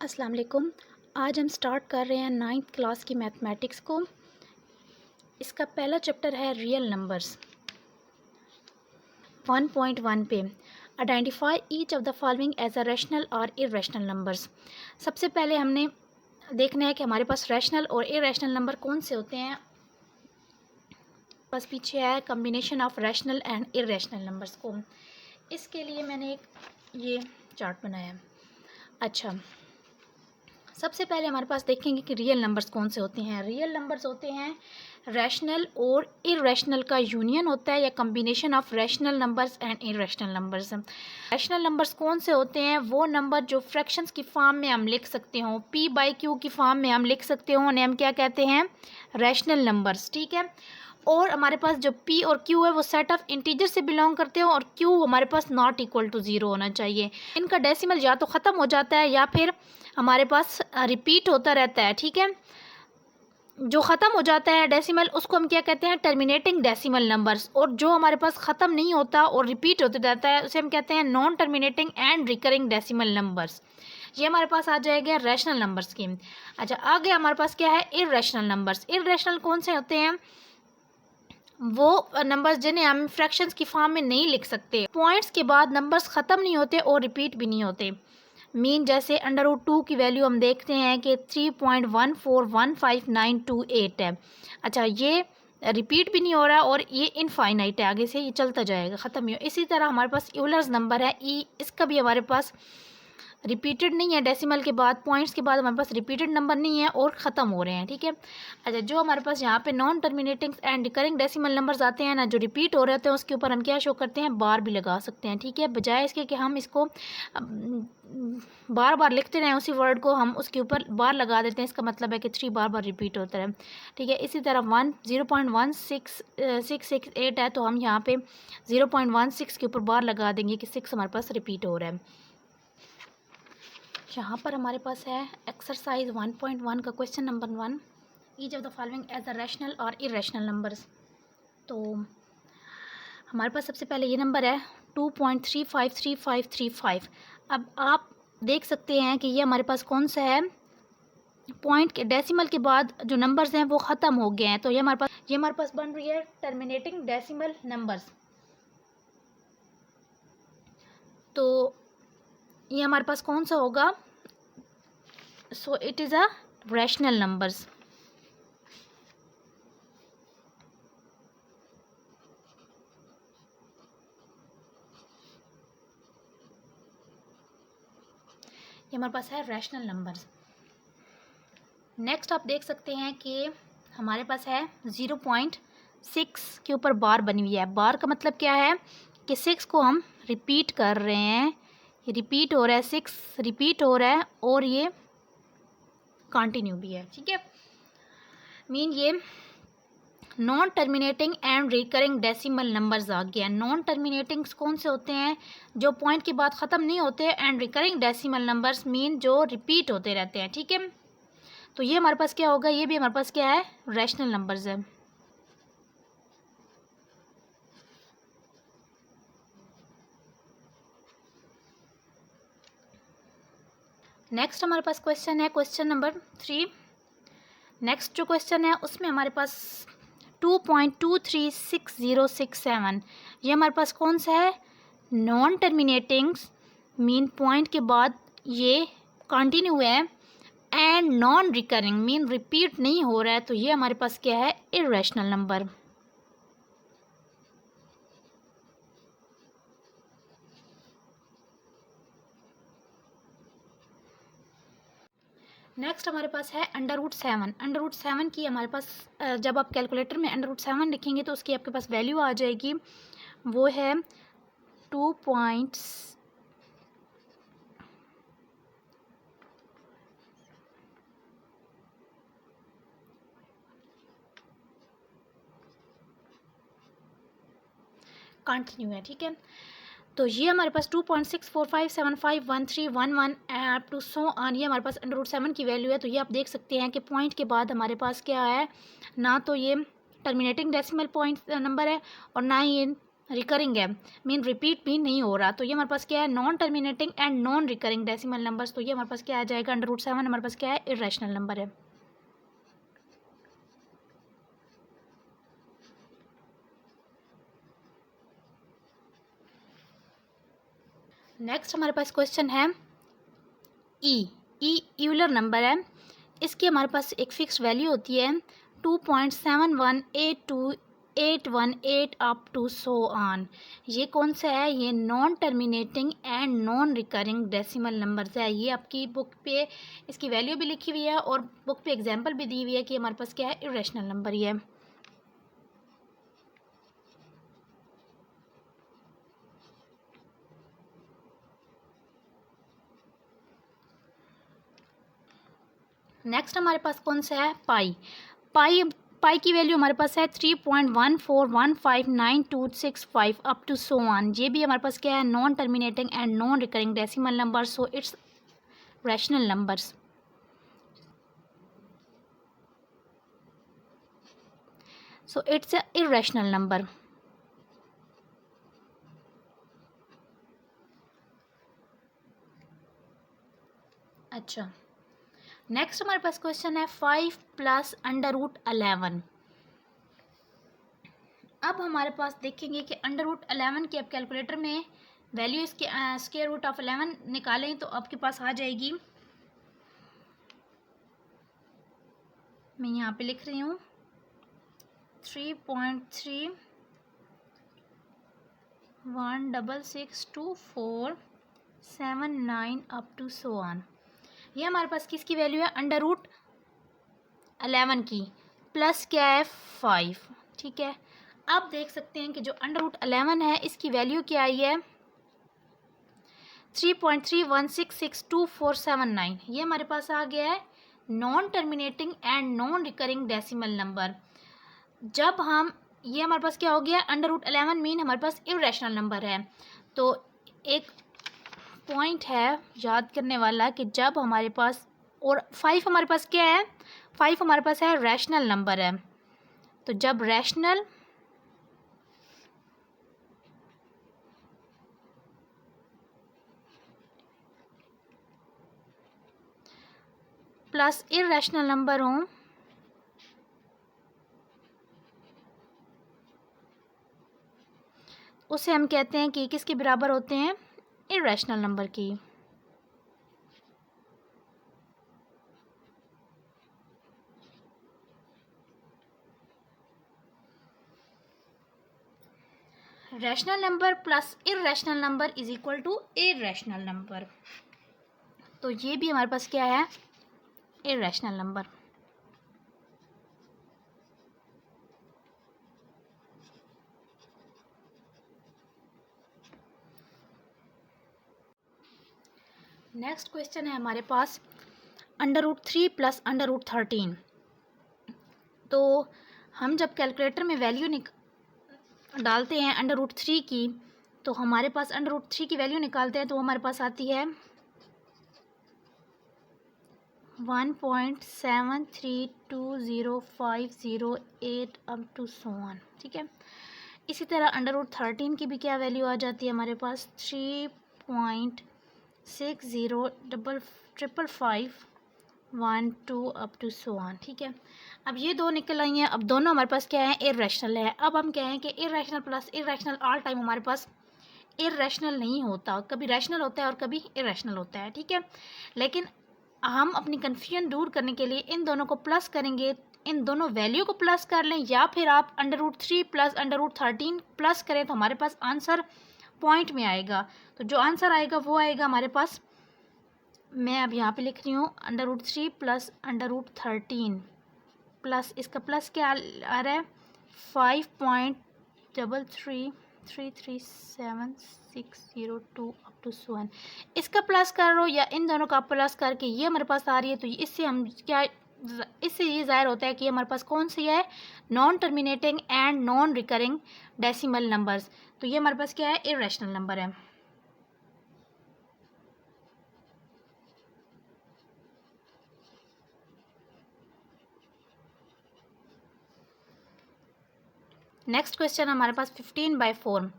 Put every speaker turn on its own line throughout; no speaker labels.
अस्सलाम वालेकुम। आज हम स्टार्ट कर रहे हैं 9th क्लास की मैथमेटिक्स को। इसका पहला चैप्टर है रियल नंबर्स। 1.1 पे identify each of the following as a rational और इर्रेशनल नंबर्स। सबसे पहले हमने देखना है कि हमारे पास रैशनल और इर्रेशनल नंबर कौन से होते हैं। बस पीछे है combination of rational and irrational numbers को। इसके लिए मैंने एक ये चार्ट बनाया। अच्छा, सबसे पहले हमारे पास देखेंगे कि रियल नंबर्स कौन से होते हैं। रियल नंबर्स होते हैं रैशनल और इर्रेशनल का यूनियन होता है या combination of rational numbers and irrational numbers. Rational numbers कौन से होते हैं? वो नंबर जो फ्रैक्शंस की फॉर्म में हम लिख सकते हो, पी बाई क्यू की फॉर्म में हम लिख सकते हो, उन्हें हम क्या कहते हैं? Rational numbers. ठीक है। और हमारे पास जो p और q है वो सेट ऑफ इंटीजर से बिलोंग करते हो और q हमारे पास नॉट इक्वल टू ज़ीरो होना चाहिए। इनका डेसिमल या तो ख़त्म हो जाता है या फिर हमारे पास रिपीट होता रहता है। ठीक है। जो ख़त्म हो जाता है डेसिमल उसको हम क्या कहते हैं? Terminating decimal numbers. और जो हमारे पास ख़त्म नहीं होता और रिपीट होते रहता है उसे हम कहते हैं non terminating and recurring decimal numbers. ये हमारे पास आ जाएगा रैशनल नंबर्स की। अच्छा, आगे हमारे पास क्या है? Irrational numbers. इर्रेशनल कौन से होते हैं? वो नंबर्स जिन्हें हम फ्रैक्शंस की फॉर्म में नहीं लिख सकते। पॉइंट्स के बाद नंबर्स ख़त्म नहीं होते और रिपीट भी नहीं होते। मीन जैसे √2 की वैल्यू हम देखते हैं कि 3.1415928 है। अच्छा, ये रिपीट भी नहीं हो रहा है और ये इनफाइनाइट है, आगे से ये चलता जाएगा, ख़त्म नहीं हो। इसी तरह हमारे पास यूलर्स नंबर है ई, इसका भी हमारे पास रिपीटेड नहीं है। डेसिमल के बाद पॉइंट्स के बाद हमारे पास रिपीटेड नंबर नहीं है और ख़त्म हो रहे हैं। ठीक है। अच्छा, जो हमारे पास यहाँ पे non terminating and recurring decimal numbers आते हैं ना, जो रिपीट हो रहे होते हैं, उसके ऊपर हम क्या शो करते हैं? बार भी लगा सकते हैं। ठीक है। बजाय इसके कि हम इसको बार बार लिखते रहें उसी वर्ड को, हम उसके ऊपर बार लगा देते हैं। इसका मतलब है कि 3 बार बार रिपीट होता है। ठीक है। इसी तरह 0.1668 है तो हम यहाँ पे 0.16 के ऊपर बार लगा देंगे कि 6 हमारे पास रिपीट हो रहा है। यहाँ पर हमारे पास है एक्सरसाइज 1.1 का question number 1, each of the following as a rational और इर्रेशनल नंबर्स। तो हमारे पास सबसे पहले ये नंबर है 2.353535। अब आप देख सकते हैं कि ये हमारे पास कौन सा है? पॉइंट के डेसिमल के बाद जो नंबर्स हैं वो ख़त्म हो गए हैं, तो ये हमारे पास बन रही है टर्मिनेटिंग डेसिमल नंबर्स। तो ये हमारे पास कौन सा होगा? So it is a rational numbers. ये हमारे पास है रैशनल नंबर्स। नेक्स्ट आप देख सकते हैं कि हमारे पास है 0.6 के ऊपर बार बनी हुई है। बार का मतलब क्या है? कि 6 को हम रिपीट कर रहे हैं, ये रिपीट हो रहा है, 6 रिपीट हो रहा है और ये कंटिन्यू भी है। ठीक है। मीन ये non terminating and recurring decimal numbers आ गया। नॉन टर्मिनेटिंग कौन से होते हैं? जो पॉइंट के बाद ख़त्म नहीं होते। And recurring decimal numbers mean जो रिपीट होते रहते हैं। ठीक है। तो ये हमारे पास क्या होगा? ये भी हमारे पास क्या है? रैशनल नंबर्स है। नेक्स्ट हमारे पास क्वेश्चन है क्वेश्चन नंबर 3। नेक्स्ट जो क्वेश्चन है उसमें हमारे पास 2.236067, ये हमारे पास कौन सा है? नॉन टर्मिनेटिंग, मीन पॉइंट के बाद ये कंटिन्यू है, and non recurring mean repeat नहीं हो रहा है, तो ये हमारे पास क्या है? Irrational number. नेक्स्ट हमारे पास है √7। √7 की हमारे पास जब आप कैलकुलेटर में √7 लिखेंगे तो उसकी आपके पास वैल्यू आ जाएगी, वो है 2 कंटिन्यू है। ठीक है। तो ये हमारे पास 2.645751311 अप टू सो ऑन, ये हमारे पास √7 की वैल्यू है। तो ये आप देख सकते हैं कि पॉइंट के बाद हमारे पास क्या है? ना तो ये टर्मिनेटिंग डेसिमल पॉइंट नंबर है और ना ही ये रिकरिंग है, मीन रिपीट भी नहीं हो रहा, तो ये हमारे पास क्या है, non terminating and non recurring decimal numbers. तो ये हमारे पास क्या आ जाएगा, √7 हमारे पास क्या है, इरेशनल नंबर है। नेक्स्ट हमारे पास क्वेश्चन है ई यूलर नंबर है। इसकी हमारे पास एक फिक्स वैल्यू होती है 2.7182818 अप टू सो ऑन। ये कौन सा है, ये non terminating and non recurring decimal numbers है। ये आपकी बुक पे इसकी वैल्यू भी लिखी हुई है और बुक पे एग्जांपल भी दी हुई है कि हमारे पास क्या है, इरेशनल नंबर ही है। नेक्स्ट हमारे पास कौन सा है, पाई। पाई पाई की वैल्यू हमारे पास है 3.14159265 अप टू सो ऑन। ये भी हमारे पास क्या है, non terminating and non recurring decimal number, so it's rational numbers. So it's a irrational number. अच्छा, नेक्स्ट हमारे पास क्वेश्चन है 5 प्लस √11। अब हमारे पास देखेंगे कि √11 की आप कैलकुलेटर में वैल्यू इसके स्क्वायर रूट ऑफ 11 निकालें तो आपके पास आ जाएगी, मैं यहाँ पे लिख रही हूँ 3.31662479 अप टू सो ऑन। ये हमारे पास किसकी वैल्यू है, √11 की, प्लस क्या है 5, ठीक है। अब देख सकते हैं कि जो √11 है इसकी वैल्यू क्या आई है, 3.31662479। ये हमारे पास आ गया है non terminating and non recurring decimal number. जब हम ये हमारे पास क्या हो गया, √11 मीन हमारे पास इरेशनल नंबर है। तो एक पॉइंट है याद करने वाला कि जब हमारे पास, और 5 हमारे पास क्या है, 5 हमारे पास है रैशनल नंबर है। तो जब रैशनल प्लस इरेशनल नंबर हों उसे हम कहते हैं कि किसके बराबर होते हैं, इरेशनल नंबर की। Rational number plus irrational number is equal to irrational number. तो ये भी हमारे पास क्या है, इरेशनल नंबर। नेक्स्ट क्वेश्चन है हमारे पास √3 प्लस √13। तो हम जब कैलकुलेटर में वैल्यू डालते हैं √3 की, तो हमारे पास √3 की वैल्यू निकालते हैं तो हमारे पास आती है 1.732058 अप टू सो ऑन, ठीक है। इसी तरह √13 की भी क्या वैल्यू आ जाती है हमारे पास, 3.605512 अप टू सो ऑन, ठीक है। अब ये दो निकल आई हैं, अब दोनों हमारे पास क्या है, इरेशनल है। अब हम कहें कि irrational plus irrational all time हमारे पास इरेशनल नहीं होता, कभी रैशनल होता है और कभी इरेशनल होता है, ठीक है। लेकिन हम अपनी कन्फ्यूजन दूर करने के लिए इन दोनों को प्लस करेंगे, इन दोनों वैल्यू को प्लस कर लें, या फिर आप √3 प्लस √13 प्लस करें तो हमारे पास आंसर पॉइंट में आएगा। तो जो आंसर आएगा वो आएगा हमारे पास, मैं अब यहाँ पे लिख रही हूँ √3 प्लस √13 प्लस इसका प्लस क्या आ रहा है, 5.33337602 अप टू 1। इसका प्लस करो या इन दोनों का प्लस करके ये हमारे पास आ रही है, तो इससे हम क्या, इससे ये ज़ाहिर होता है कि हमारे पास कौन सी है, non terminating and non recurring decimal numbers. तो ये हमारे पास क्या है, इरेशनल नंबर है। नेक्स्ट क्वेश्चन हमारे पास 15/4।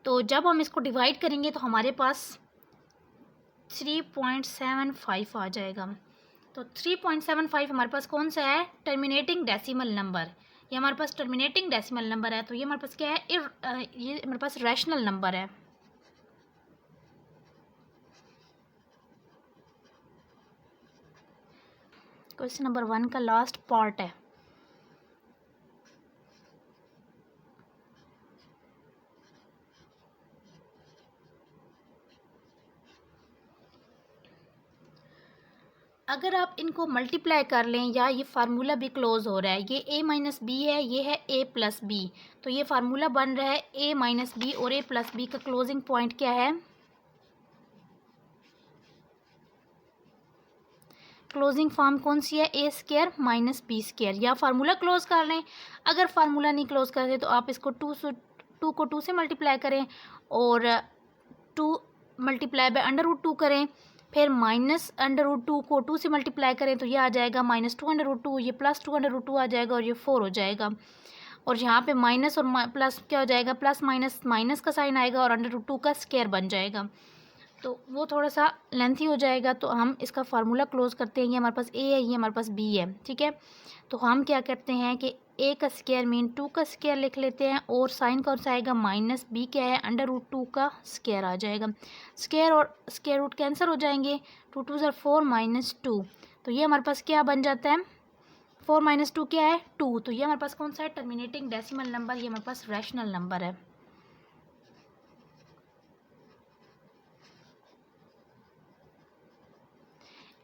तो जब हम इसको डिवाइड करेंगे तो हमारे पास 3.75 आ जाएगा। तो 3.75 हमारे पास कौन सा है? Terminating decimal number. ये हमारे पास टर्मिनेटिंग डेसिमल नंबर है, तो ये हमारे पास क्या है? ये हमारे पास रैशनल नंबर है। क्वेश्चन नंबर 1 का लास्ट पार्ट है। अगर आप इनको मल्टीप्लाई कर लें या ये फार्मूला भी क्लोज हो रहा है, ये a माइनस बी है, ये है a प्लस बी, तो ये फार्मूला बन रहा है a माइनस बी और a प्लस बी का क्लोजिंग पॉइंट क्या है? क्लोजिंग फॉर्म कौन सी है? a square minus b square. या फार्मूला क्लोज कर लें। अगर फार्मूला नहीं क्लोज करते तो आप इसको 2 को 2 से मल्टीप्लाई करें और 2 मल्टीप्लाई बाय √2 करें, फिर माइनस √2 को 2 से मल्टीप्लाई करें तो ये आ जाएगा -2√2, ये +2√2 आ जाएगा और ये 4 हो जाएगा। और यहाँ पे माइनस और प्लस क्या हो जाएगा? प्लस माइनस माइनस का साइन आएगा और √2 का स्क्वायर बन जाएगा, तो वो थोड़ा सा लेंथी हो जाएगा। तो हम इसका फार्मूला क्लोज करते हैं। ये हमारे पास a है, ये हमारे पास b है, ठीक है। तो हम क्या करते हैं कि a का स्क्वायर मीन 2 का स्क्वायर लिख लेते हैं और साइन कौन सा आएगा? माइनस b क्या है? √2 का स्क्वायर आ जाएगा। स्क्वायर और स्क्वायर रूट कैंसिल हो जाएंगे, 2 2 4 -2, तो ये हमारे पास क्या बन जाता है? 4 - 2 क्या है? 2। तो ये हमारे पास कौन सा है? Terminating decimal number. ये हमारे पास रैशनल नंबर है।